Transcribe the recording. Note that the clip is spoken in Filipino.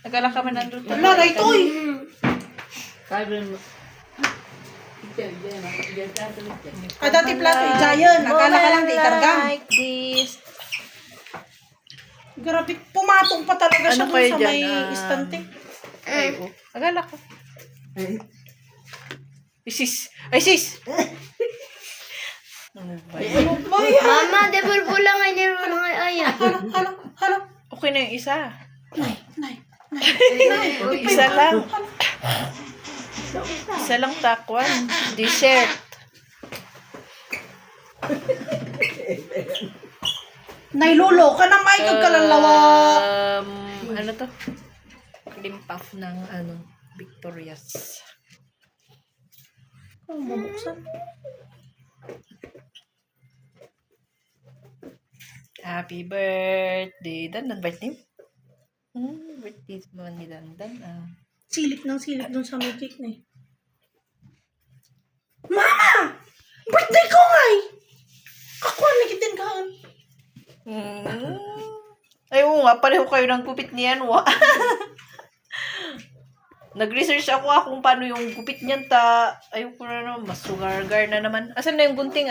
Nagala ka man nandun. Wala na ito eh. Ay, dati plato eh. Giant. Akala ka lang di kargang. Like this. Grabe, pumatong pa talaga siya Ano dun kayo sa dyan? may istante. Ay, oh. Nagala ka. Sis. Ay, sis! Ano ba yan? Mama, di ba pula nga, di ba nga ayan? Hala. Okay na yung isa. Nay. Isa lang. Isa lang takwan. Dessert. Nay, lulo ka na may kagkalalawa. Ano to? Limpaf ng Victoria's. Oh, bubuksan. Happy birthday. Dan, birthday? Birthday mo ni Dandan. Silip dun sa may cake na eh. Mama! Birthday ko nga eh! Kakuha na kitin kaan. Ay, oo nga. Pareho kayo ng gupit niyan. Nag-research ako kung paano yung gupit niyan. Ayoko na naman. Mas sugar na naman. Asan na yung gunting